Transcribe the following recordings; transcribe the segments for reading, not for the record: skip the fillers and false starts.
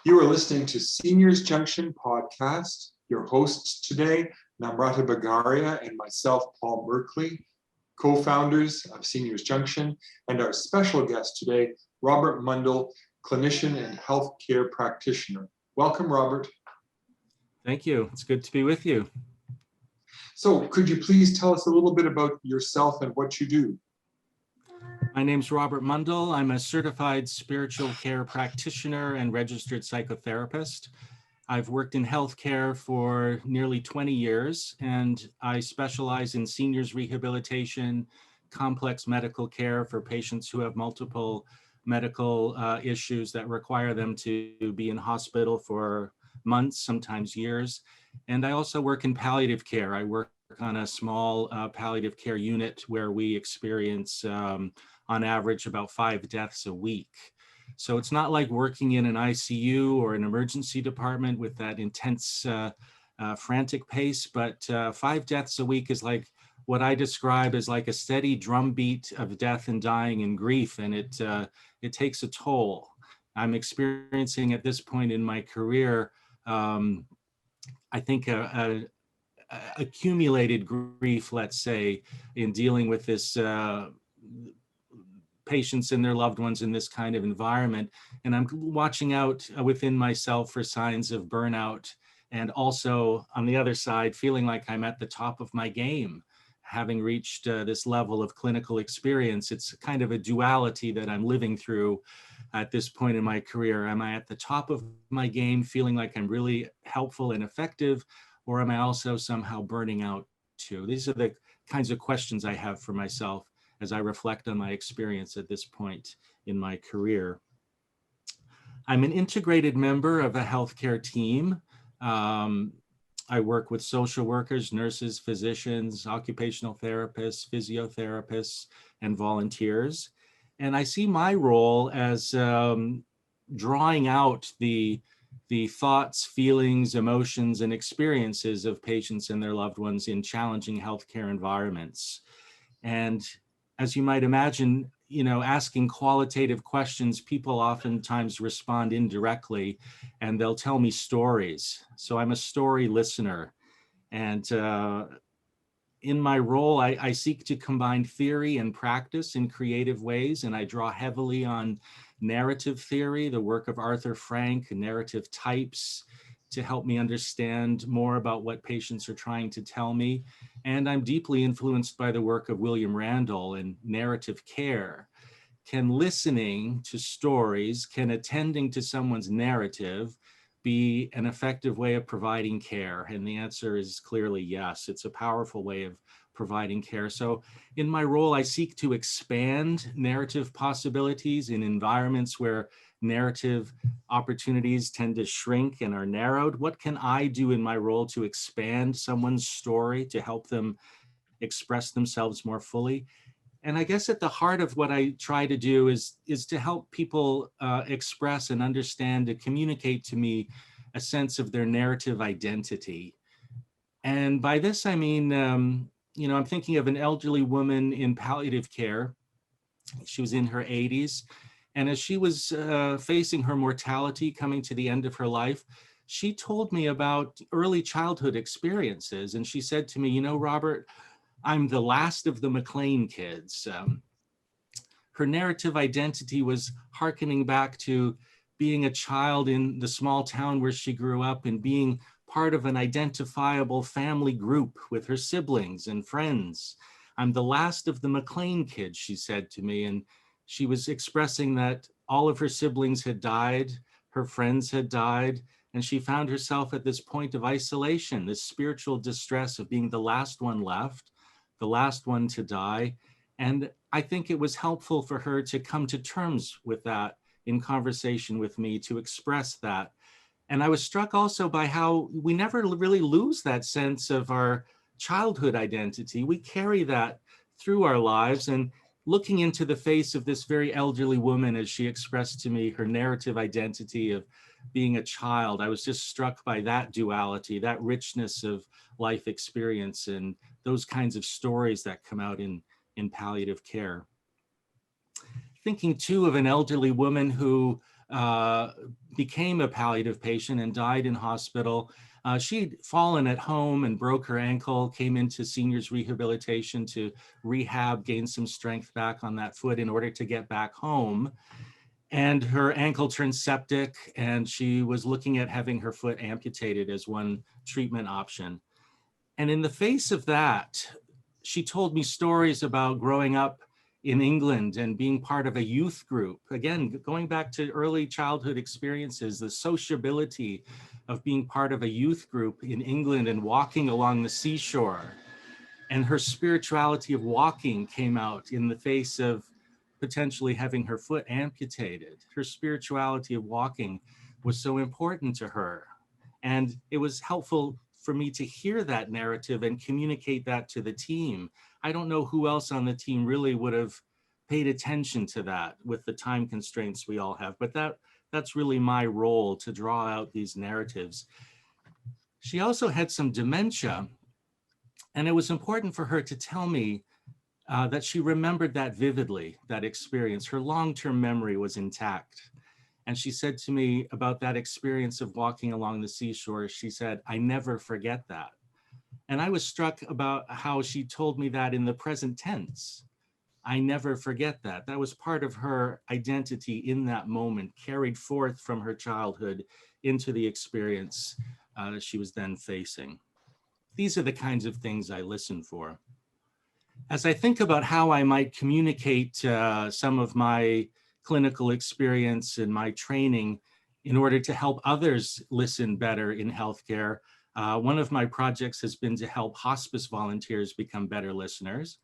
You are listening to Seniors Junction podcast. Your hosts today, Namrata Bagaria and myself, Paul Merkley, co-founders of Seniors Junction, and our special guest today, Robert Mundell, clinician and healthcare practitioner. Welcome, Robert. Thank you. It's good to be with you. So could you please tell us a little bit about yourself and what you do? My name's Robert Mundell. I'm a certified spiritual care practitioner and registered psychotherapist. I've worked in healthcare for nearly 20 years, and I specialize in seniors rehabilitation, complex medical care for patients who have multiple medical issues that require them to be in hospital for months, sometimes years. And I also work in palliative care. I work on a small palliative care unit where we experience on average about 5 deaths a week. So it's not like working in an ICU or an emergency department with that intense frantic pace, but 5 deaths a week is like what I describe as like a steady drumbeat of death and dying and grief, and it takes a toll. I'm experiencing at this point in my career, I think accumulated grief, let's say, in dealing with this patients and their loved ones in this kind of environment. And I'm watching out within myself for signs of burnout, and also on the other side, feeling like I'm at the top of my game, having reached this level of clinical experience. It's kind of a duality that I'm living through at this point in my career. Am I at the top of my game, feeling like I'm really helpful and effective, or am I also somehow burning out too? These are the kinds of questions I have for myself as I reflect on my experience at this point in my career. I'm an integrated member of a healthcare team. I work with social workers, nurses, physicians, occupational therapists, physiotherapists, and volunteers. And I see my role as drawing out the thoughts, feelings, emotions, and experiences of patients and their loved ones in challenging healthcare environments. And as you might imagine, asking qualitative questions, people oftentimes respond indirectly, and they'll tell me stories. So I'm a story listener. And in my role, I seek to combine theory and practice in creative ways, and I draw heavily on narrative theory, the work of Arthur Frank, narrative types, to help me understand more about what patients are trying to tell me. And I'm deeply influenced by the work of William Randall and narrative care. Can listening to stories, can attending to someone's narrative be an effective way of providing care? And the answer is clearly yes. It's a powerful way of providing care. So in my role, I seek to expand narrative possibilities in environments where narrative opportunities tend to shrink and are narrowed. What can I do in my role to expand someone's story, to help them express themselves more fully? And I guess at the heart of what I try to do is to help people express and understand, to communicate to me a sense of their narrative identity. And by this, I mean, I'm thinking of an elderly woman in palliative care. She was in her 80s. And as she was facing her mortality, coming to the end of her life, she told me about early childhood experiences. And she said to me, Robert, I'm the last of the McLean kids. Her narrative identity was hearkening back to being a child in the small town where she grew up and being part of an identifiable family group with her siblings and friends. I'm the last of the McLean kids, she said to me. And she was expressing that all of her siblings had died, her friends had died, and she found herself at this point of isolation, this spiritual distress of being the last one left, the last one to die. And I think it was helpful for her to come to terms with that in conversation with me, to express that. And I was struck also by how we never really lose that sense of our childhood identity. We carry that through our lives. And looking into the face of this very elderly woman as she expressed to me her narrative identity of being a child, I was just struck by that duality, that richness of life experience and those kinds of stories that come out in palliative care. Thinking too of an elderly woman who uh, became a palliative patient and died in hospital. She'd fallen at home and broke her ankle, came into seniors rehabilitation to rehab, gain some strength back on that foot in order to get back home. And her ankle turned septic, and she was looking at having her foot amputated as one treatment option. And in the face of that, she told me stories about growing up in England and being part of a youth group. Again, going back to early childhood experiences, the sociability of being part of a youth group in England and walking along the seashore. And her spirituality of walking came out in the face of potentially having her foot amputated. Her spirituality of walking was so important to her. And it was helpful for me to hear that narrative and communicate that to the team. I don't know who else on the team really would have paid attention to that with the time constraints we all have, but that's really my role, to draw out these narratives. She also had some dementia, and it was important for her to tell me that she remembered that vividly, that experience. Her long-term memory was intact. And she said to me about that experience of walking along the seashore, she said, "I never forget that." And I was struck about how she told me that in the present tense. I never forget that. That was part of her identity in that moment, carried forth from her childhood into the experience that she was then facing. These are the kinds of things I listen for. As I think about how I might communicate some of my clinical experience and my training in order to help others listen better in healthcare, one of my projects has been to help hospice volunteers become better listeners.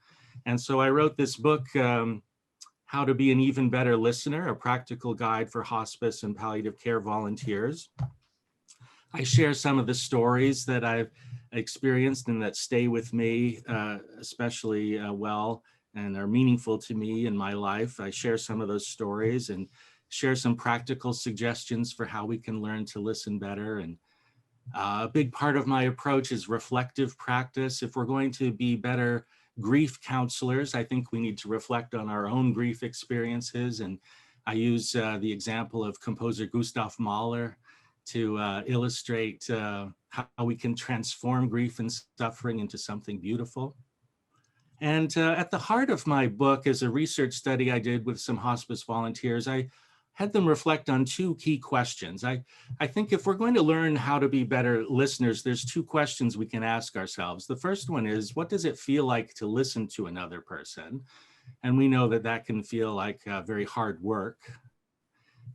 And so I wrote this book, How to Be an Even Better Listener, a practical guide for hospice and palliative care volunteers. I share some of the stories that I've experienced and that stay with me, especially well, and are meaningful to me in my life. I share some of those stories and share some practical suggestions for how we can learn to listen better. And a big part of my approach is reflective practice. If we're going to be better grief counselors, I think we need to reflect on our own grief experiences. And I use the example of composer Gustav Mahler to illustrate how we can transform grief and suffering into something beautiful. And at the heart of my book is a research study I did with some hospice volunteers. I had them reflect on two key questions. I think if we're going to learn how to be better listeners, there's two questions we can ask ourselves. The first one is, what does it feel like to listen to another person? And we know that that can feel like very hard work.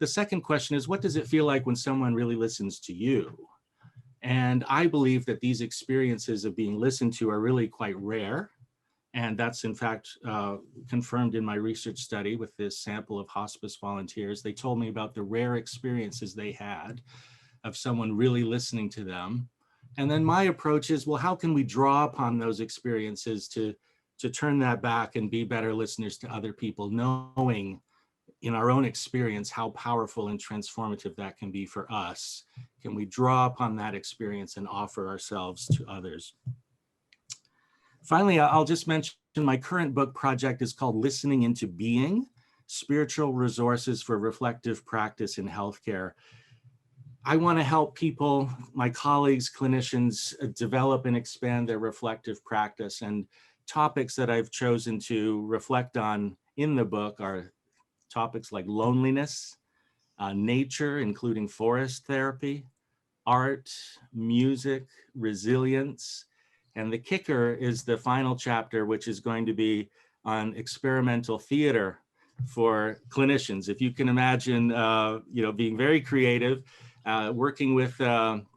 The second question is, what does it feel like when someone really listens to you? And I believe that these experiences of being listened to are really quite rare. And that's in fact confirmed in my research study with this sample of hospice volunteers. They told me about the rare experiences they had of someone really listening to them. And then my approach is, well, how can we draw upon those experiences to turn that back and be better listeners to other people, knowing in our own experience how powerful and transformative that can be for us? Can we draw upon that experience and offer ourselves to others? Finally, I'll just mention my current book project is called Listening into Being, Spiritual Resources for Reflective Practice in Healthcare. I want to help people, my colleagues, clinicians, develop and expand their reflective practice. And topics that I've chosen to reflect on in the book are topics like loneliness, nature, including forest therapy, art, music, resilience. And the kicker is the final chapter, which is going to be on experimental theater for clinicians. If you can imagine, being very creative, working with,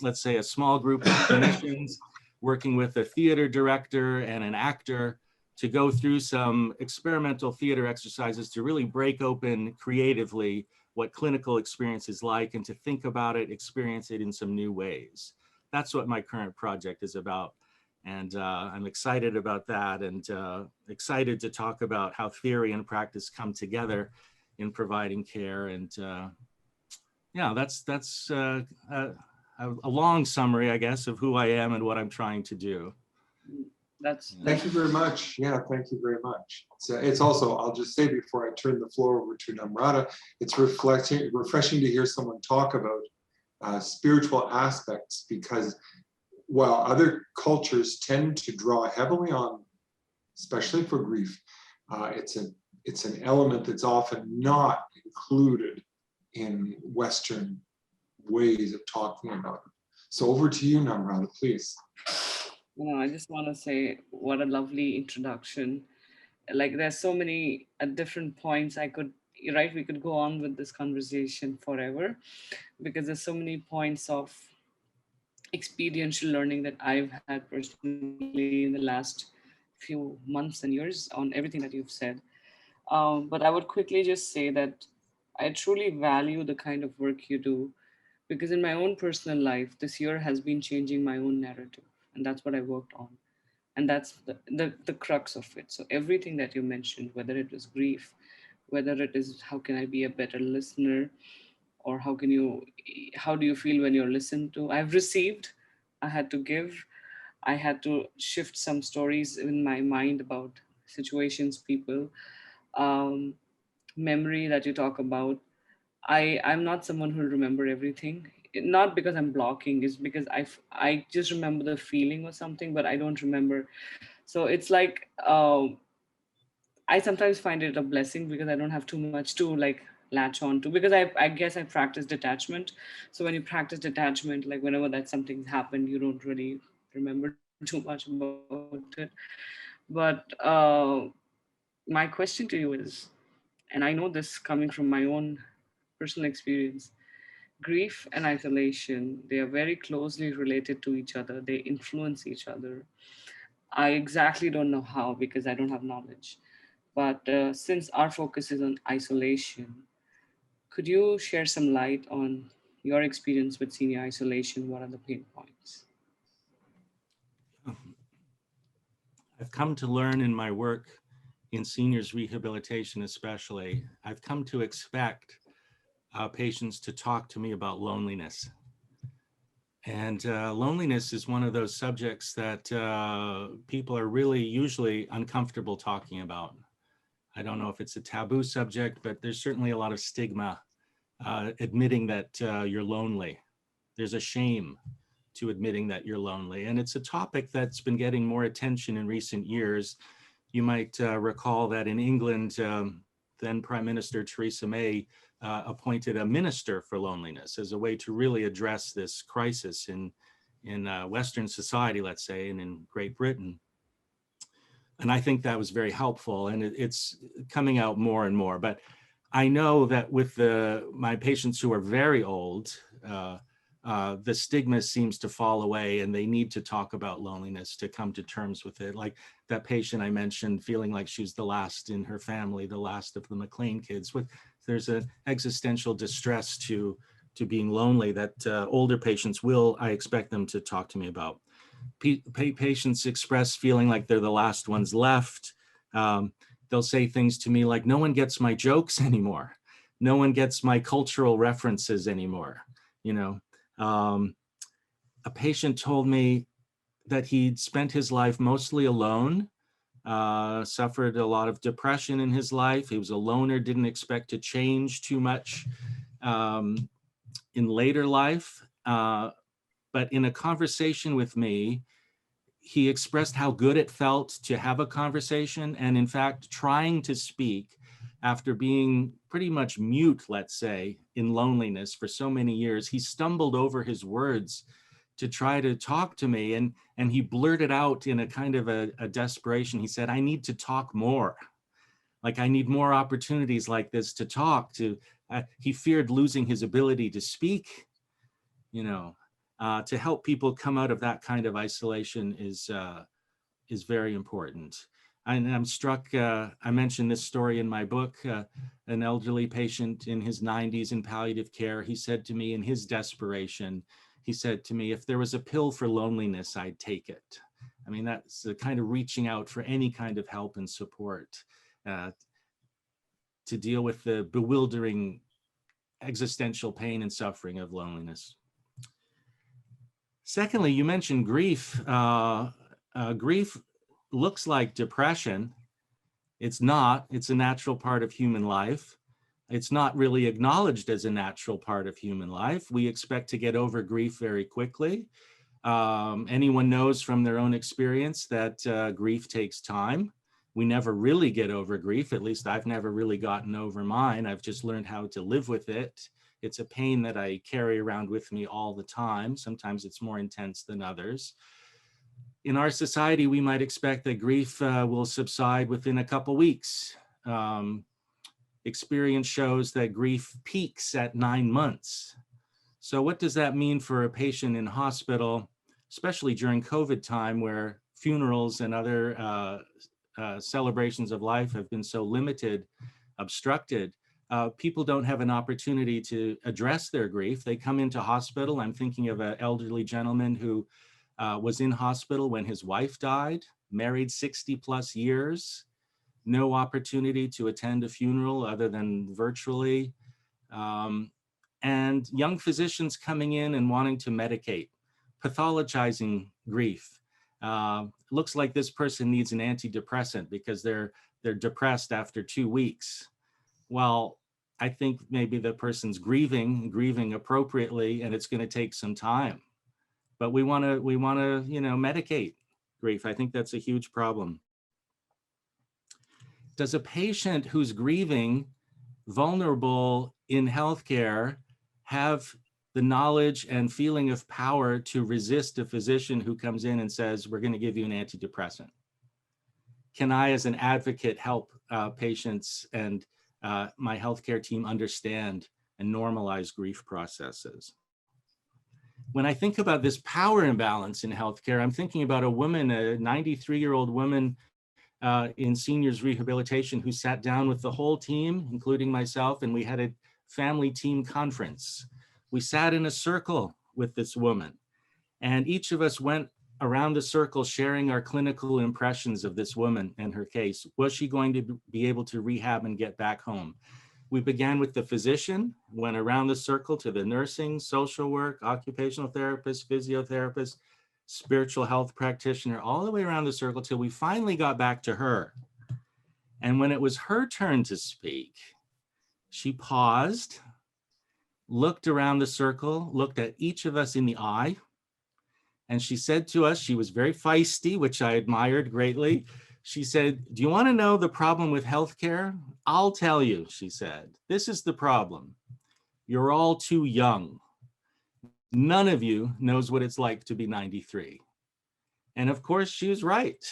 let's say, a small group of clinicians, working with a theater director and an actor to go through some experimental theater exercises to really break open creatively what clinical experience is like and to think about it, experience it in some new ways. That's what my current project is about. And I'm excited about that and excited to talk about how theory and practice come together in providing care. And yeah, that's a long summary, I guess, of who I am and what I'm trying to do. That's Thank you very much. Yeah, thank you very much. It's also, I'll just say before I turn the floor over to Namrata, it's refreshing to hear someone talk about spiritual aspects, because while other cultures tend to draw heavily on, especially for grief, it's an element that's often not included in Western ways of talking about it. So over to you, Namrata, please. I just want to say what a lovely introduction. Like there's so many different points I could, right? We could go on with this conversation forever because there's so many points of experiential learning that I've had personally in the last few months and years on everything that you've said. But I would quickly just say that I truly value the kind of work you do because in my own personal life, this year has been changing my own narrative. And that's what I worked on. And that's the crux of it. So everything that you mentioned, whether it was grief, whether it is how can I be a better listener, or how do you feel when you're listened to? I've received, I had to give, I had to shift some stories in my mind about situations, people, um, memory that you talk about. I'm not someone who'll remember everything. Not because I'm blocking, it's because I just remember the feeling or something, but I don't remember. So it's like I sometimes find it a blessing because I don't have too much to like latch on to, because I guess I practice detachment. So when you practice detachment, like whenever that something's happened, you don't really remember too much about it. But my question to you is, and I know this coming from my own personal experience, grief and isolation, they are very closely related to each other. They influence each other. I exactly don't know how because I don't have knowledge. But since our focus is on isolation, could you share some light on your experience with senior isolation? What are the pain points? I've come to learn in my work in seniors rehabilitation especially, I've come to expect patients to talk to me about loneliness. And loneliness is one of those subjects that people are really usually uncomfortable talking about. I don't know if it's a taboo subject, but there's certainly a lot of stigma admitting that you're lonely. There's a shame to admitting that you're lonely. And it's a topic that's been getting more attention in recent years. You might recall that in England, then Prime Minister Theresa May appointed a minister for loneliness as a way to really address this crisis in Western society, let's say, and in Great Britain. And I think that was very helpful, and it's coming out more and more. But I know that with my patients who are very old, the stigma seems to fall away and they need to talk about loneliness to come to terms with it. Like that patient I mentioned, feeling like she was the last in her family, the last of the McLean kids. There's an existential distress to being lonely that older patients I expect them to talk to me about. Patients express feeling like they're the last ones left. They'll say things to me like, no one gets my jokes anymore. No one gets my cultural references anymore. A patient told me that he'd spent his life mostly alone, suffered a lot of depression in his life. He was a loner, didn't expect to change too much in later life. But in a conversation with me, he expressed how good it felt to have a conversation, and in fact, trying to speak after being pretty much mute, let's say, in loneliness for so many years. He stumbled over his words to try to talk to me, and he blurted out in a kind of a desperation. He said, I need to talk more. Like, I need more opportunities like this to talk to. He feared losing his ability to speak, to help people come out of that kind of isolation is very important. And I'm struck, I mentioned this story in my book, an elderly patient in his 90s in palliative care. He said to me in his desperation, he said to me, if there was a pill for loneliness, I'd take it. I mean, that's the kind of reaching out for any kind of help and support to deal with the bewildering existential pain and suffering of loneliness. Secondly, you mentioned grief. Grief looks like depression. It's not. It's a natural part of human life. It's not really acknowledged as a natural part of human life. We expect to get over grief very quickly. Anyone knows from their own experience that grief takes time. We never really get over grief. At least I've never really gotten over mine. I've just learned how to live with it. It's a pain that I carry around with me all the time. Sometimes it's more intense than others. In our society, we might expect that grief will subside within a couple weeks. Experience shows that grief peaks at 9 months. So what does that mean for a patient in hospital, especially during COVID time where funerals and other celebrations of life have been so limited, obstructed? People don't have an opportunity to address their grief. They come into hospital. I'm thinking of an elderly gentleman who was in hospital when his wife died, married 60 plus years, no opportunity to attend a funeral other than virtually. And young physicians coming in and wanting to medicate, pathologizing grief. Looks like this person needs an antidepressant because they're depressed after 2 weeks. Well, I think maybe the person's grieving appropriately, and it's going to take some time. But we want to medicate grief. I think that's a huge problem. Does a patient who's grieving, vulnerable in healthcare, have the knowledge and feeling of power to resist a physician who comes in and says, we're going to give you an antidepressant? Can I, as an advocate, help patients and my healthcare team understand and normalize grief processes? When I think about this power imbalance in healthcare, I'm thinking about a woman, a 93-year-old woman in seniors rehabilitation who sat down with the whole team, including myself, and we had a family team conference. We sat in a circle with this woman, and each of us went around the circle sharing our clinical impressions of this woman and her case. Was she going to be able to rehab and get back home? We began with the physician, went around the circle to the nursing, social work, occupational therapist, physiotherapist, spiritual health practitioner, all the way around the circle till we finally got back to her. And when it was her turn to speak, she paused, looked around the circle, looked at each of us in the eye, and she said to us, she was very feisty, which I admired greatly. She said, do you want to know the problem with healthcare? I'll tell you, she said. This is the problem. You're all too young. None of you knows what it's like to be 93. And of course, she was right.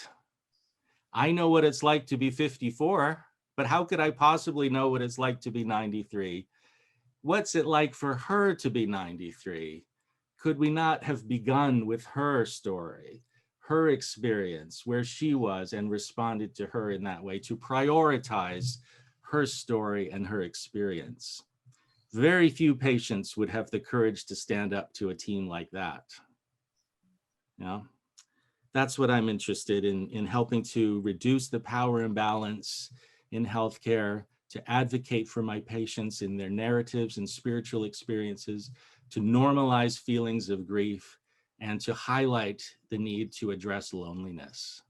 I know what it's like to be 54, but how could I possibly know what it's like to be 93? What's it like for her to be 93? Could we not have begun with her story, her experience, where she was, and responded to her in that way, to prioritize her story and her experience? Very few patients would have the courage to stand up to a team like that. Yeah, that's what I'm interested in helping to reduce the power imbalance in healthcare, to advocate for my patients in their narratives and spiritual experiences, to normalize feelings of grief, and to highlight the need to address loneliness.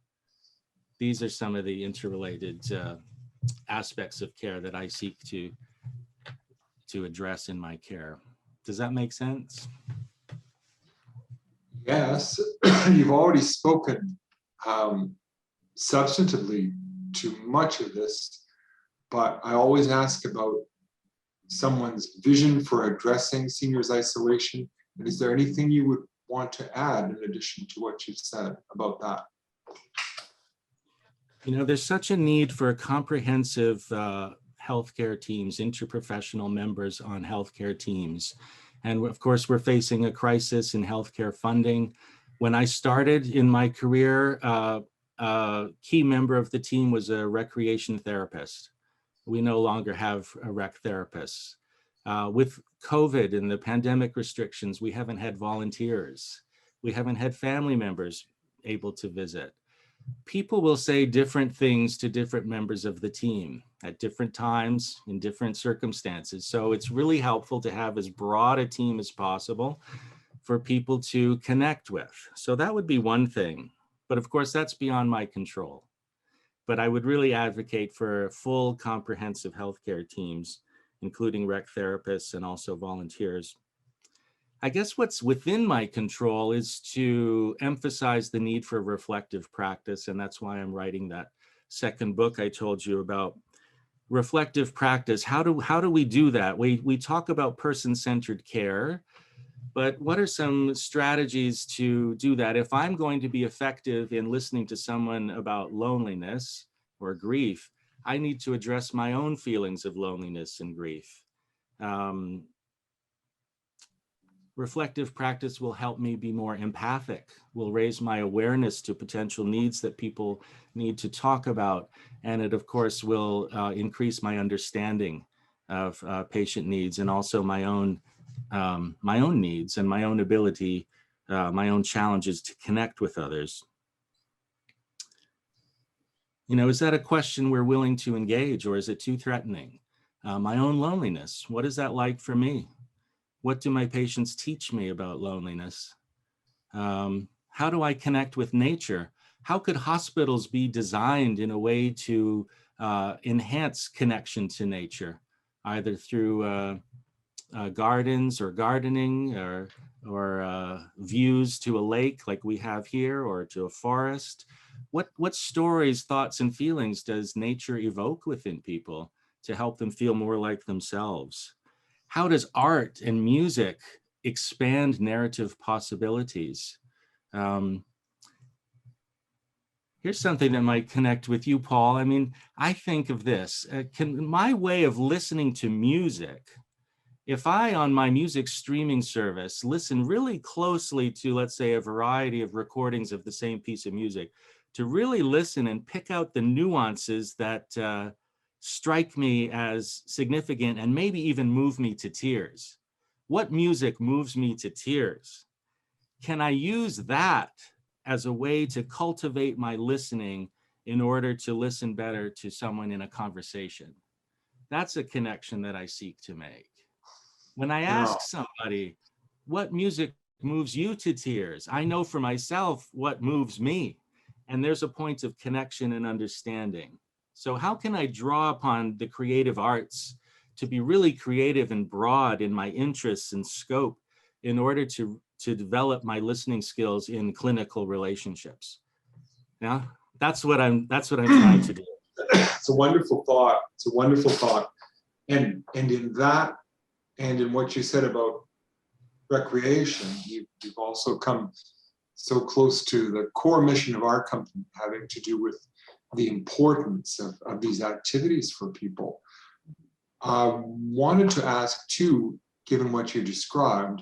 These are some of the interrelated aspects of care that I seek to address in my care. Does that make sense? Yes, you've already spoken substantively to much of this, but I always ask about someone's vision for addressing seniors' isolation. And is there anything you would want to add in addition to what you've said about that? You know, there's such a need for comprehensive healthcare teams, interprofessional members on healthcare teams. And of course, we're facing a crisis in healthcare funding. When I started in my career, a key member of the team was a recreation therapist. We no longer have a rec therapists. With COVID and the pandemic restrictions, we haven't had volunteers. We haven't had family members able to visit. People will say different things to different members of the team at different times in different circumstances. So it's really helpful to have as broad a team as possible for people to connect with. So that would be one thing. But of course, that's beyond my control. But I would really advocate for full comprehensive healthcare teams, including rec therapists and also volunteers. I guess what's within my control is to emphasize the need for reflective practice. And that's why I'm writing that second book I told you about. Reflective practice. How do we do that? We talk about person-centered care, but what are some strategies to do that? If I'm going to be effective in listening to someone about loneliness or grief, I need to address my own feelings of loneliness and grief. Reflective practice will help me be more empathic, will raise my awareness to potential needs that people need to talk about. And it, of course, will increase my understanding of patient needs and also my own needs and my own ability, my own challenges to connect with others. You know, is that a question we're willing to engage, or is it too threatening? My own loneliness, what is that like for me? What do my patients teach me about loneliness? How do I connect with nature? How could hospitals be designed in a way to enhance connection to nature, either through gardens or gardening or views to a lake like we have here or to a forest? What stories, thoughts, and feelings does nature evoke within people to help them feel more like themselves? How does art and music expand narrative possibilities? Here's something that might connect with you, Paul. I mean, I think of this, my way of listening to music, if I, on my music streaming service, listen really closely to, let's say, a variety of recordings of the same piece of music, to really listen and pick out the nuances that strike me as significant and maybe even move me to tears. What music moves me to tears? Can I use that as a way to cultivate my listening in order to listen better to someone in a conversation? That's a connection that I seek to make. When I ask somebody, what music moves you to tears? I know for myself what moves me. And there's a point of connection and understanding. So how can I draw upon the creative arts to be really creative and broad in my interests and scope in order to develop my listening skills in clinical relationships? Yeah, that's what I'm trying to do. It's a wonderful thought. It's a wonderful thought. And in that, and in what you said about recreation, you've also come so close to the core mission of our company, having to do with the importance of these activities for people. I wanted to ask too, given what you described,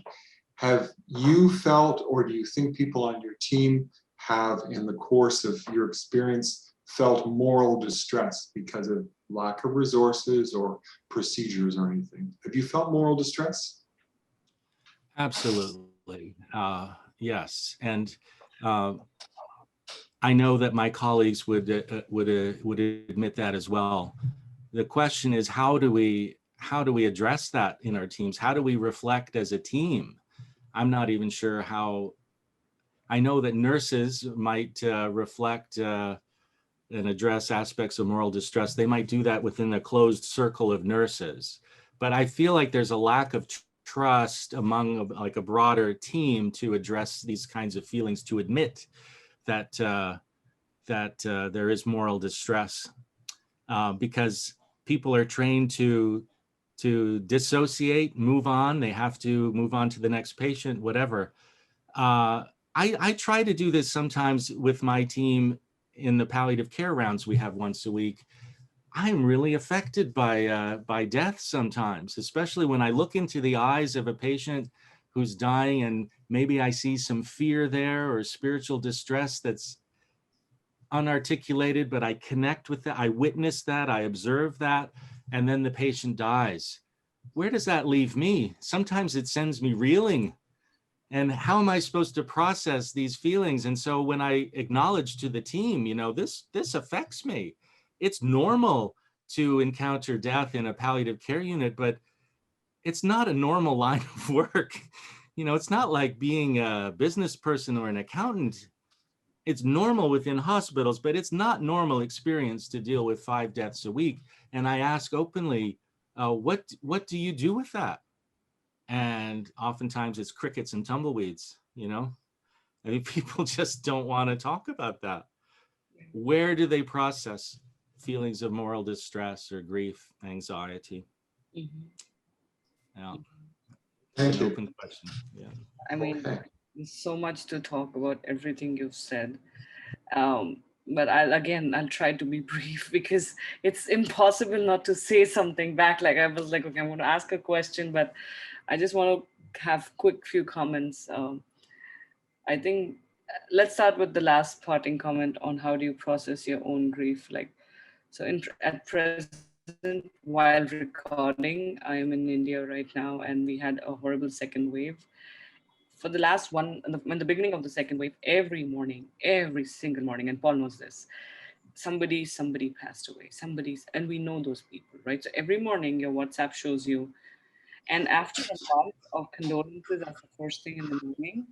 have you felt, or do you think people on your team have, in the course of your experience, felt moral distress because of lack of resources or procedures or anything? Have you felt moral distress? Absolutely. Yes. And I know that my colleagues would admit that as well. The question is, how do we address that in our teams? How do we reflect as a team? I'm not even sure how. I know that nurses might reflect and address aspects of moral distress. They might do that within a closed circle of nurses. But I feel like there's a lack of trust among like a broader team to address these kinds of feelings, to admit that there is moral distress, because people are trained to dissociate, move on. They have to move on to the next patient, whatever. I try to do this sometimes with my team in the palliative care rounds we have once a week. I'm really affected by death sometimes, especially when I look into the eyes of a patient who's dying and maybe I see some fear there or spiritual distress that's unarticulated, but I connect with that. I witness that, I observe that, and then the patient dies. Where does that leave me? Sometimes it sends me reeling. And how am I supposed to process these feelings? And so when I acknowledge to the team, you know, this affects me. It's normal to encounter death in a palliative care unit, but it's not a normal line of work. You know, it's not like being a business person or an accountant. it's normal within hospitals, but it's not normal experience to deal with 5 deaths a week. And I ask openly, what do you do with that? And oftentimes it's crickets and tumbleweeds, you know? I mean, people just don't want to talk about that. Where do they process feelings of moral distress or grief, anxiety? Mhm. Yeah, Thank an you. open question. Yeah. I mean, Okay. there's so much to talk about everything you've said. But I'll try to be brief because it's impossible not to say something back. Like I was like, okay, I'm going to ask a question, but I just want to have quick few comments. I think let's start with the last parting comment on how do you process your own grief. Like, so at present, while recording, I am in India right now, and we had a horrible second wave. For the last in the beginning of the second wave, every single morning, and Paul knows this, somebody passed away, and we know those people, right? So every morning your WhatsApp shows you, and after a month of condolences as the first thing in the morning,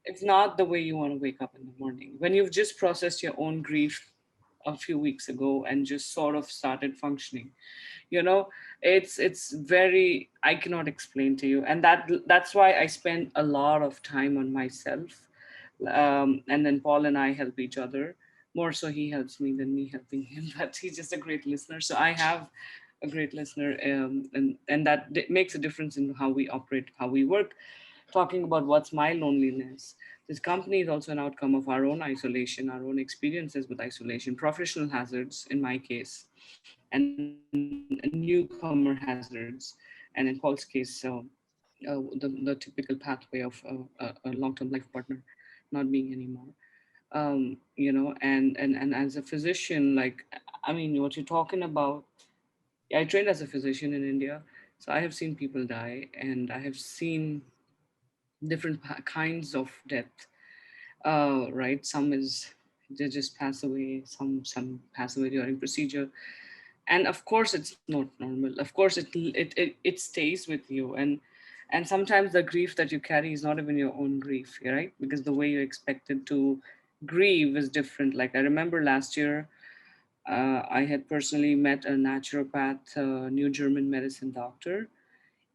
it's not the way you want to wake up in the morning when you've just processed your own grief a few weeks ago and just sort of started functioning. You know, it's very, I cannot explain to you, and that's why I spend a lot of time on myself. And then Paul and I help each other. More so he helps me than me helping him, but he's just a great listener, so I have a great listener, and that makes a difference in how we operate, how we work. Talking about what's my loneliness, this company is also an outcome of our own isolation, our own experiences with isolation, professional hazards in my case, and newcomer hazards, and in Paul's case, the typical pathway of a long-term life partner not being anymore. You know, and as a physician, like, I mean, what you're talking about, I trained as a physician in India, so I have seen people die, and I have seen different kinds of death. Right, some is they just pass away, some pass away during procedure, and of course it's not normal. Of course it stays with you, and sometimes the grief that you carry is not even your own grief, right? Because the way you're expected to grieve is different. Like I remember last year, I had personally met a naturopath, new German medicine doctor,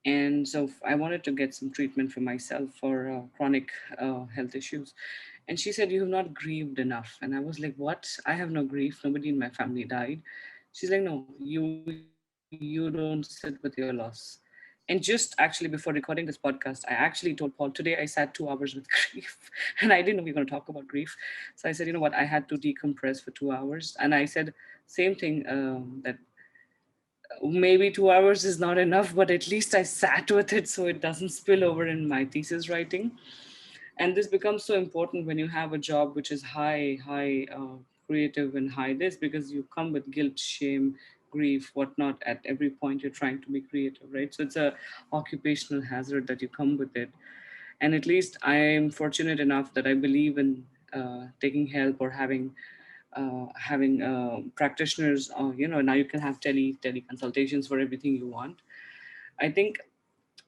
and so I wanted to get some treatment for myself for chronic health issues. And she said, "You have not grieved enough." And I was like, "What? I have no grief. Nobody in my family died." She's like, "No, you don't sit with your loss." And just actually before recording this podcast, I actually told Paul, today I sat 2 hours with grief. And I didn't know we were going to talk about grief. So I said, you know what, I had to decompress for 2 hours. And I said, same thing, that maybe 2 hours is not enough, but at least I sat with it so it doesn't spill over in my thesis writing. And this becomes so important when you have a job which is high creative and high this, because you come with guilt, shame, grief, whatnot at every point you're trying to be creative, right? So it's a occupational hazard that you come with it. And at least I am fortunate enough that I believe in taking help or having practitioners. You know, now you can have tele consultations for everything you want. I think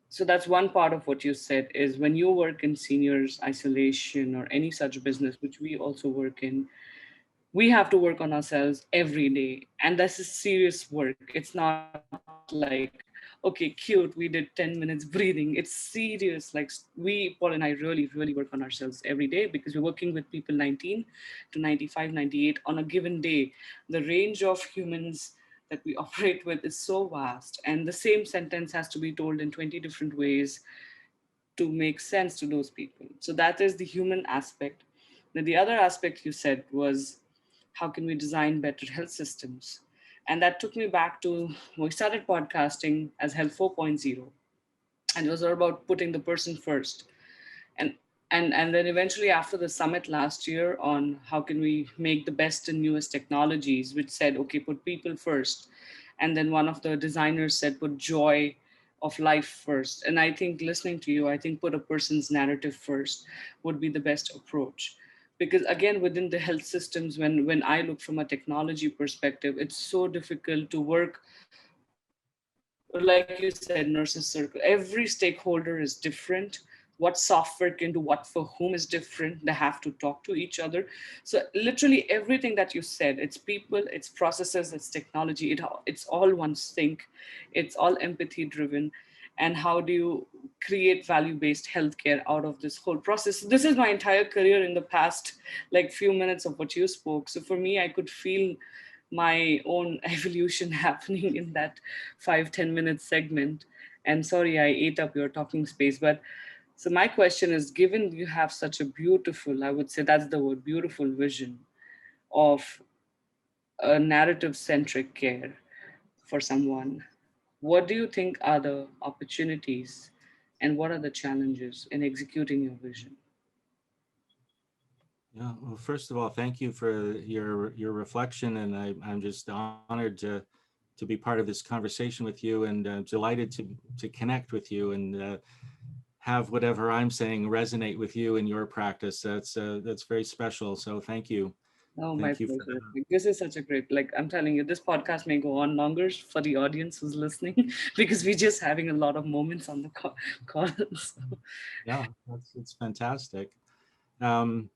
so. That's one part of what you said, is when you work in seniors isolation or any such business, which we also work in, we have to work on ourselves every day, and that's a serious work. It's not like, okay, cute, we did 10 minutes breathing. It's serious. Like, we, Paul and I, really work on ourselves every day, because we're working with people 19 to 95, 98 on a given day. The range of humans that we operate with is so vast, and the same sentence has to be told in 20 different ways to make sense to those people. So that is the human aspect. Then the other aspect you said was, how can we design better health systems? And that took me back to when we started podcasting as Health 4.0. And it was all about putting the person first. And and then eventually after the summit last year on how can we make the best and newest technologies, which said, okay, put people first. And then one of the designers said, put joy of life first. And I think, listening to you, I think put a person's narrative first would be the best approach. Because again, within the health systems, when I look from a technology perspective, it's so difficult to work, like you said, nurses circle. Every stakeholder is different. One what software can do what for whom is different. They have to talk to each other. So literally everything that you said, it's people, it's processes, it's technology, it's all one sync, it's all empathy driven. And how do you create value-based healthcare out of this whole process? This is my entire career in the past, like few minutes of what you spoke. So for me, I could feel my own evolution happening in that 5-10 minute segment. And sorry, I ate up your talking space. But so my question is, given you have such a beautiful, I would say that's the word, beautiful vision of a narrative centric care for someone, what do you think are the opportunities and what are the challenges in executing your vision? Yeah, well, first of all, thank you for your reflection, and I'm just honored to be part of this conversation with you, and delighted to connect with you and have whatever I'm saying resonate with you in your practice. That's very special. So Oh, my thank you for pleasure. that. Like, this is such a great, like, I'm telling you, this podcast may go on longer for the audience who's listening because we're just having a lot of moments on the call. So, Yeah, it's fantastic. Um,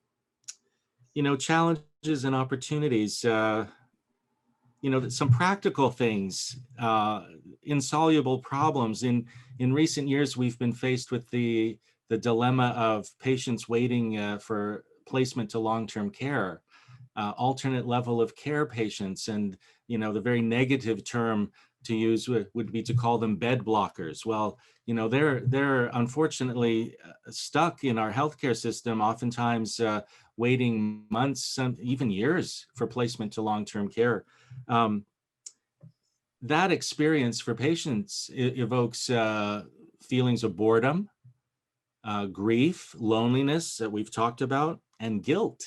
challenges and opportunities. Some practical things, insoluble problems. In recent years, we've been faced with the dilemma of patients waiting for placement to long-term care, alternate level of care patients, and the very negative term to use would be to call them bed blockers. Well, they're unfortunately stuck in our healthcare system, oftentimes waiting months, some even years for placement to long-term care. Um, that experience for patients evokes feelings of boredom, grief, loneliness that we've talked about, and guilt.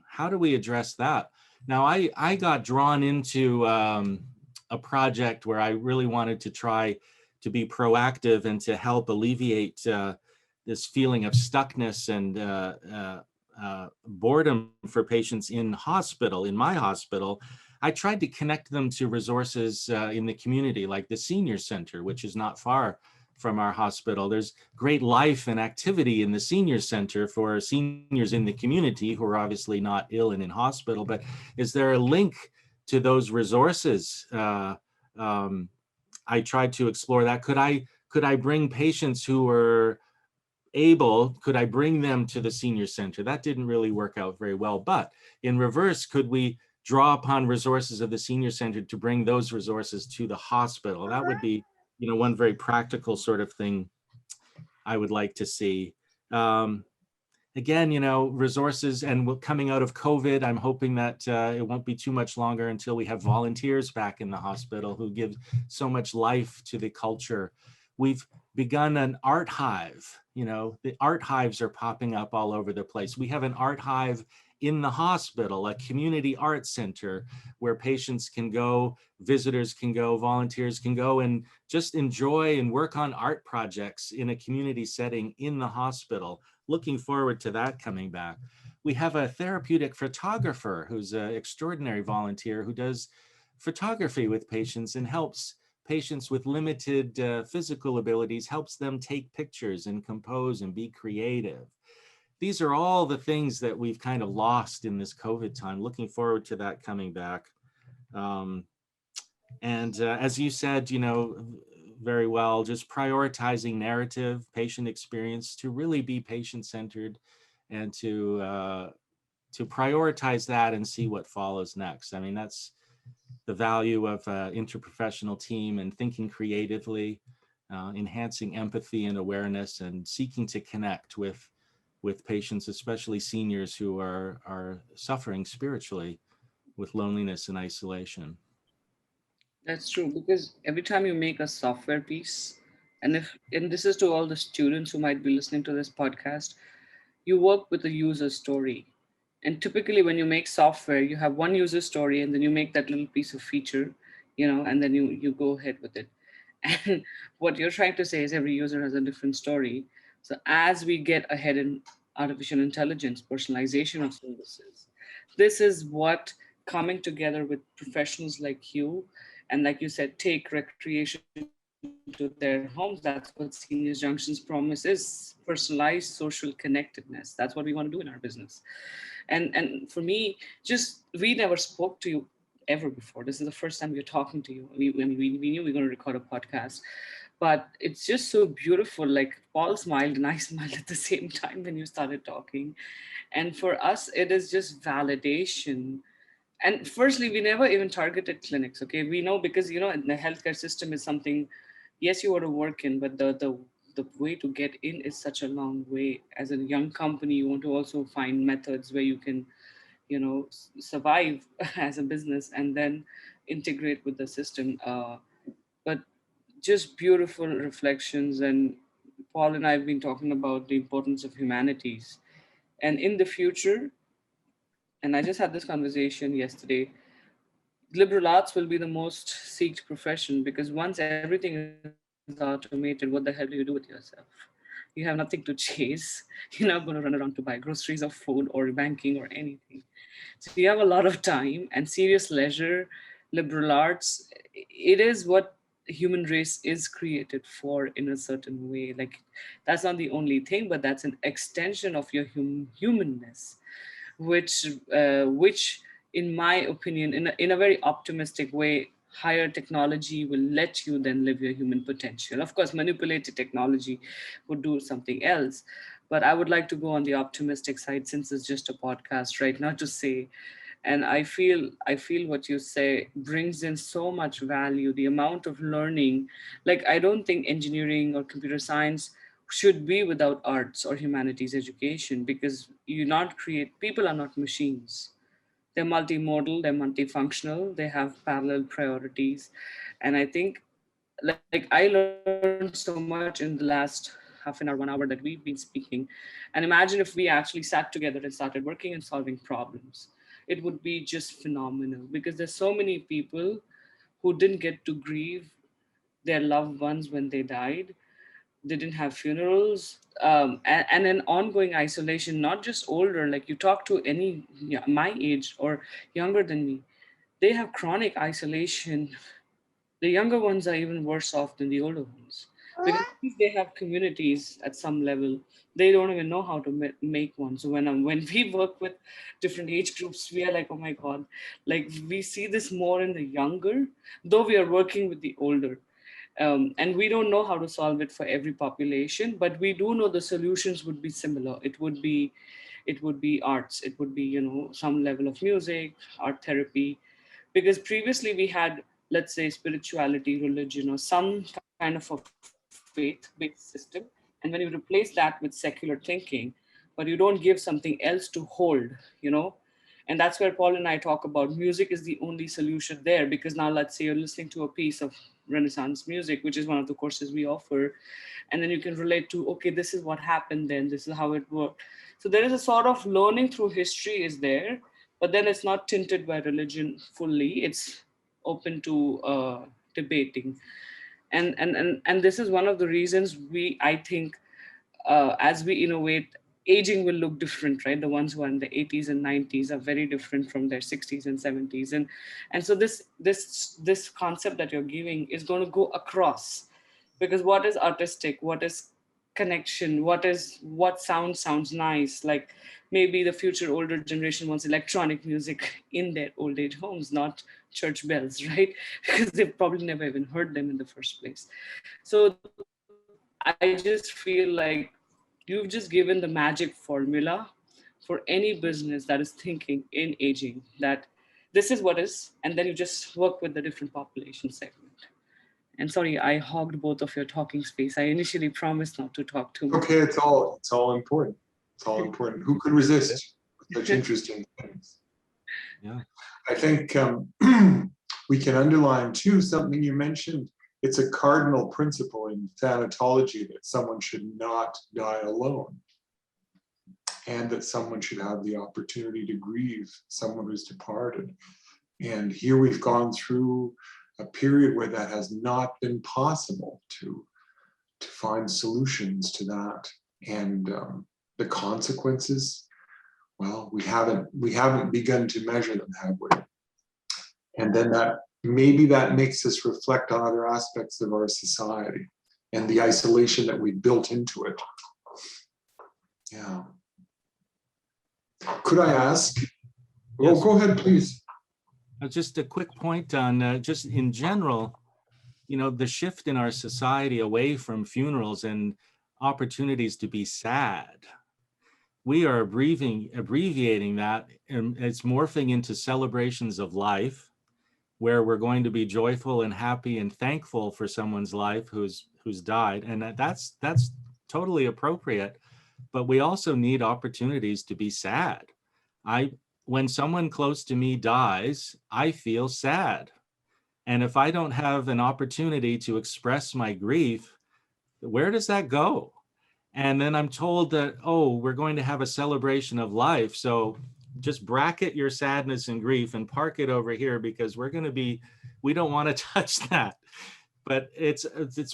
How do we address that? Now, I got drawn into a project where I really wanted to try to be proactive and to help alleviate this feeling of stuckness and boredom for patients in my hospital. I tried to connect them to resources in the community, like the senior center, which is not far from our hospital. There's great life and activity in the senior center for seniors in the community who are obviously not ill and in hospital, but is there a link to those resources? I tried to explore that. Could I bring patients who were could I bring them to the senior center? That didn't really work out very well. But in reverse, could we draw upon resources of the senior center to bring those resources to the hospital? That would be, one very practical sort of thing I would like to see. Again, resources, and coming out of COVID, I'm hoping that it won't be too much longer until we have volunteers back in the hospital who give so much life to the culture. We've begun an art hive. The art hives are popping up all over the place. We have an art hive in the hospital, a community art center where patients can go, visitors can go, volunteers can go and just enjoy and work on art projects in a community setting in the hospital. Looking forward to that coming back. We have a therapeutic photographer who's an extraordinary volunteer who does photography with patients and helps patients with limited physical abilities, helps them take pictures and compose and be creative. These are all the things that we've kind of lost in this COVID time. Looking forward to that coming back. And as you said, very well, just prioritizing narrative, patient experience to really be patient-centered and to prioritize that and see what follows next. I mean, that's the value of interprofessional team and thinking creatively, enhancing empathy and awareness, and seeking to connect with patients, especially seniors who are suffering spiritually with loneliness and isolation. that's true, because every time you make a software piece, and this is to all the students who might be listening to this podcast, you work with a user story. And typically when you make software, you have one user story and then you make that little piece of feature, and then you go ahead with it. And what you're trying to say is every user has a different story. So as we get ahead in artificial intelligence, personalization of services, this is what coming together with professionals like you, and like you said, take recreation to the hospital into their homes. That's what Seniors Junction's promise is: personalized social connectedness. That's what we want to do in our business. And for me, just we never spoke to you ever before. This is the first time we're talking to you. We knew we were going to record a podcast, but it's just so beautiful. Like Paul smiled and I smiled at the same time when you started talking. And for us, it is just validation. And firstly, we never even targeted clinics. Okay, we know, because the healthcare system is something, yes, you want to work in, but the way to get in is such a long way. As a young company, you want to also find methods where you can survive as a business and then integrate with the system. But just beautiful reflections. And Paul and I have been talking about the importance of humanities. And in the future, and I just had this conversation yesterday, liberal arts will be the most sought profession, because once everything is automated, what the hell do you do with yourself? You have nothing to chase. You're not going to run around to buy groceries or food or banking or anything. So you have a lot of time and serious leisure. Liberal arts, it is what human race is created for in a certain way. Like, that's not the only thing, but that's an extension of your humanness, which in my opinion, in a very optimistic way, higher technology will let you then live your human potential. Of course, manipulated technology would do something else, but I would like to go on the optimistic side, since it's just a podcast, right? Not to say, and I feel what you say brings in so much value. The amount of learning, like, I don't think engineering or computer science should be without arts or humanities education, because you not create people are not machines. They're multimodal, they're multifunctional, they have parallel priorities. And I think, like, I learned so much in the last half an hour, 1 hour that we've been speaking. And imagine if we actually sat together and started working and solving problems. It would be just phenomenal, because there's so many people who didn't get to grieve their loved ones when they died. They didn't have funerals, and an ongoing isolation. Not just older, like you talk to any, yeah, my age or younger than me, they have chronic isolation. The younger ones are even worse off than the older ones, because at least they have communities at some level. They don't even know how to make one. So when we work with different age groups, we are like, oh my god, like we see this more in the younger, though we are working with the older. And we don't know how to solve it for every population, but we do know the solutions would be similar. It would be arts, it would be, some level of music, art therapy. Because previously we had, let's say, spirituality, religion, or some kind of a faith-based system, and when you replace that with secular thinking, but you don't give something else to hold, you know and that's where Paul and I talk about music is the only solution there. Because now, let's say you're listening to a piece of Renaissance music, which is one of the courses we offer, and then you can relate to, okay, this is what happened then, this is how it worked. So there is a sort of learning through history is there, but then it's not tinted by religion fully. It's open to debating. And this is one of the reasons I think, as we innovate, aging will look different, right? The ones who are in the 80s and 90s are very different from their 60s and 70s. And so this concept that you're giving is going to go across. Because what is artistic, what is connection, what sounds nice. Like, maybe the future older generation wants electronic music in their old age homes, not church bells, right? Because they've probably never even heard them in the first place. So I just feel like you've just given the magic formula for any business that is thinking in aging, that this is what is, and then you just work with the different population segment. And sorry, I hogged both of your talking space. I initially promised not to talk too much. Okay, it's all important. It's all important. Who could resist such interesting things? Yeah. I think we can underline too something you mentioned. It's a cardinal principle in thanatology that someone should not die alone, and that someone should have the opportunity to grieve someone who's departed. And here we've gone through a period where that has not been possible to find solutions to that. And the consequences, well, we haven't begun to measure them, have we? And then that maybe that makes us reflect on other aspects of our society and the isolation that we built into it. Yeah. Could I ask? Yes. Oh, go ahead, please. Just a quick point on just in general, you know, the shift in our society away from funerals and opportunities to be sad. We are abbreviating that, and it's morphing into celebrations of life, where we're going to be joyful and happy and thankful for someone's life who's died, and that's totally appropriate. But we also need opportunities to be sad. When someone close to me dies, I feel sad. And if I don't have an opportunity to express my grief, where does that go? And then I'm told that, oh, we're going to have a celebration of life. So just bracket your sadness and grief and park it over here, because we don't want to touch that. But it's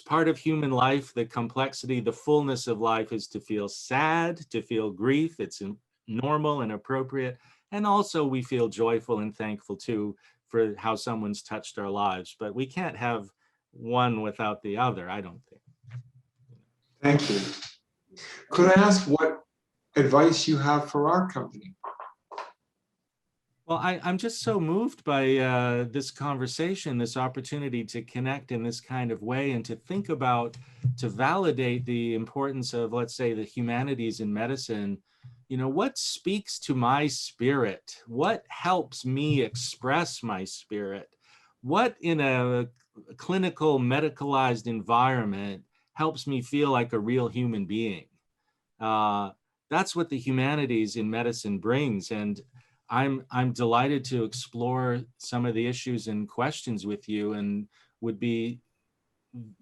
part of human life. The complexity, the fullness of life is to feel sad, to feel grief. It's normal and appropriate. And also we feel joyful and thankful too for how someone's touched our lives. But we can't have one without the other, I don't think. Thank you. Could I ask what advice you have for our company? Well, I'm just so moved by this conversation, this opportunity to connect in this kind of way and to think about, to validate the importance of, let's say, the humanities in medicine. You know, what speaks to my spirit? What helps me express my spirit? What in a clinical, medicalized environment helps me feel like a real human being? That's what the humanities in medicine brings. And I'm delighted to explore some of the issues and questions with you, and would be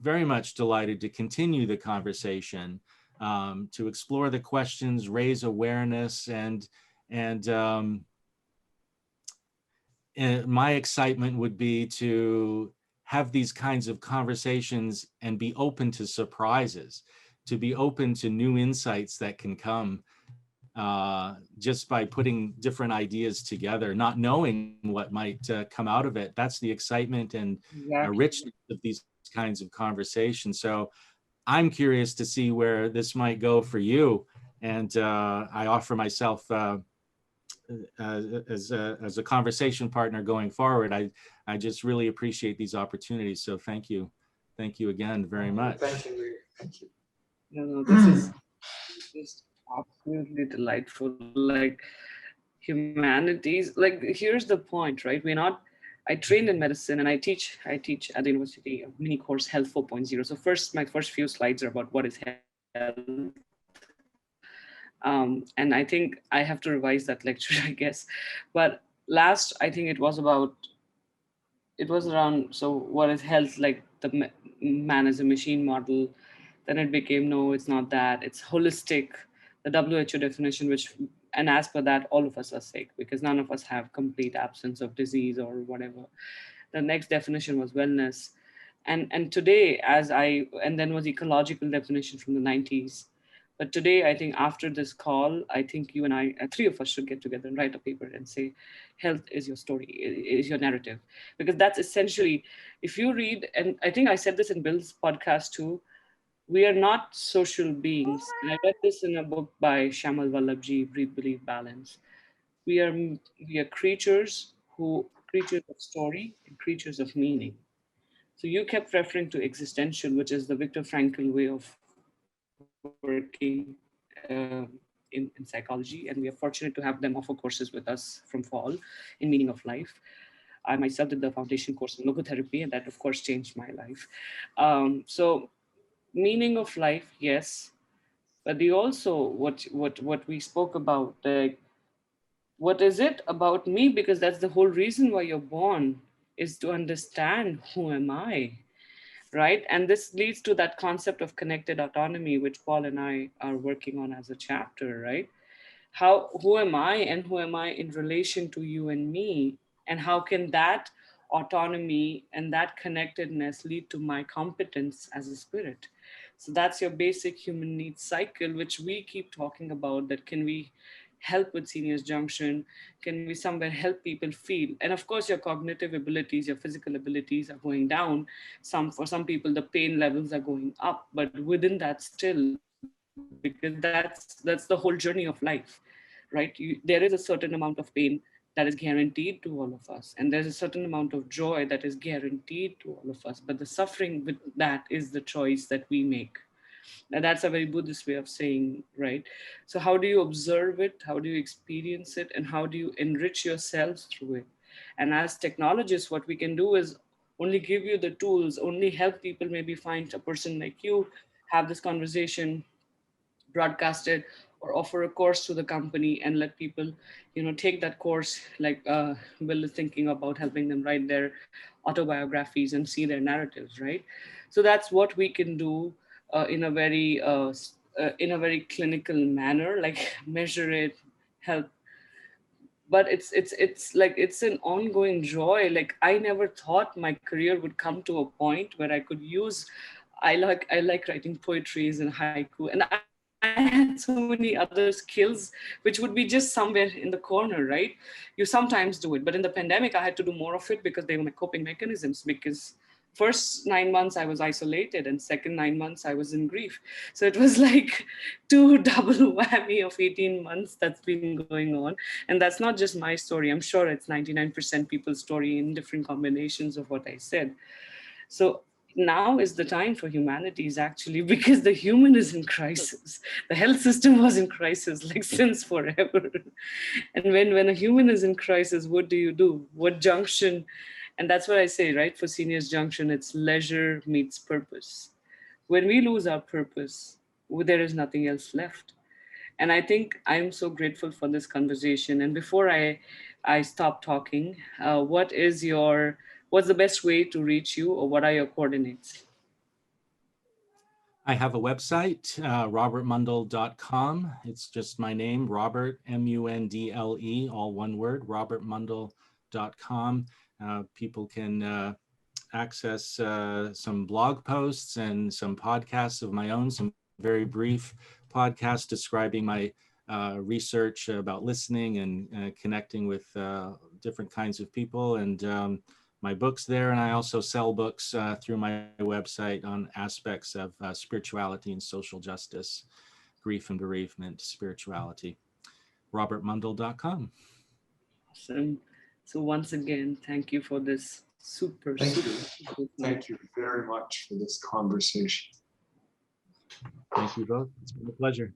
very much delighted to continue the conversation, to explore the questions, raise awareness, and my excitement would be to have these kinds of conversations and be open to surprises, to be open to new insights that can come just by putting different ideas together, not knowing what might come out of it. That's the excitement and Exactly. richness of these kinds of conversations. So I'm curious to see where this might go for you. And I offer myself as a conversation partner going forward. I just really appreciate these opportunities. So thank you. Thank you again very much. Thank you. Thank you. No, this is just absolutely delightful. Like humanities, like here's the point, right? I trained in medicine and I teach at the university a mini course Health 4.0. So my first few slides are about what is health. And I think I have to revise that lecture, I guess. But last, I think it was around, so what is health, like the man as a machine model. Then it became, no, it's not that, it's holistic, the WHO definition, and as per that, all of us are sick because none of us have complete absence of disease or whatever. The next definition was wellness. And today, and then was ecological definition from the 90s. But today, I think after this call, I think you and I, three of us should get together and write a paper and say, health is your story, is your narrative. Because that's essentially, if you read, and I think I said this in Bill's podcast too, we are not social beings. And I read this in a book by Shamal Vallabhji, Breathe, Believe, Balance. We are creatures of story and creatures of meaning. So you kept referring to existential, which is the Viktor Frankl way of working in psychology. And we are fortunate to have them offer courses with us from fall in Meaning of Life. I myself did the foundation course in logotherapy, and that, of course, changed my life. So meaning of life, yes, but the also what we spoke about, like what is it about me? Because that's the whole reason why you're born, is to understand who am I, right? And this leads to that concept of connected autonomy, which Paul and I are working on as a chapter, right? Who am I and who am I in relation to you and me? And how can that autonomy and that connectedness lead to my competence as a spirit? So that's your basic human needs cycle, which we keep talking about, that can we help with Seniors Junction? Can we somewhere help people feel? And of course, your cognitive abilities, your physical abilities are going down. For some people, the pain levels are going up, but within that still, because that's the whole journey of life, right? There is a certain amount of pain that is guaranteed to all of us, and there's a certain amount of joy that is guaranteed to all of us, but the suffering with that is the choice that we make. Now, that's a very Buddhist way of saying, right? So how do you observe it? How do you experience it? And how do you enrich yourselves through it? And as technologists, what we can do is only give you the tools, only help people maybe find a person like you, have this conversation, broadcast it, or offer a course to the company and let people, take that course, like Will is thinking about helping them write their autobiographies and see their narratives, right? So that's what we can do in a very clinical manner, like measure it, help. But it's like it's an ongoing joy. Like I never thought my career would come to a point where I could use, I like writing poetries and haiku, and I had so many other skills which would be just somewhere in the corner, right? You sometimes do it, but in the pandemic I had to do more of it because they were my coping mechanisms. Because first 9 months I was isolated, and second 9 months I was in grief. So it was like two double whammy of 18 months that's been going on. And that's not just my story. I'm sure it's 99% people's story in different combinations of what I said. So now is the time for humanities, actually, because the human is in crisis. The health system was in crisis like since forever. And when a human is in crisis, what do you do? What junction? And that's what I say, right? For Seniors Junction, it's leisure meets purpose. When we lose our purpose, there is nothing else left. And I think I'm so grateful for this conversation. And before I stop talking, what's the best way to reach you, or what are your coordinates? I have a website, robertmundell.com. It's just my name, Robert, Mundle, all one word, robertmundell.com. People can access some blog posts and some podcasts of my own, some very brief podcasts describing my research about listening and connecting with different kinds of people, and my books there. And I also sell books through my website on aspects of spirituality and social justice, grief and bereavement, spirituality. robertmundell.com. Awesome. So once again, thank you for this super, Thank super, you. super fun. Thank you very much for this conversation. Thank you both. It's been a pleasure.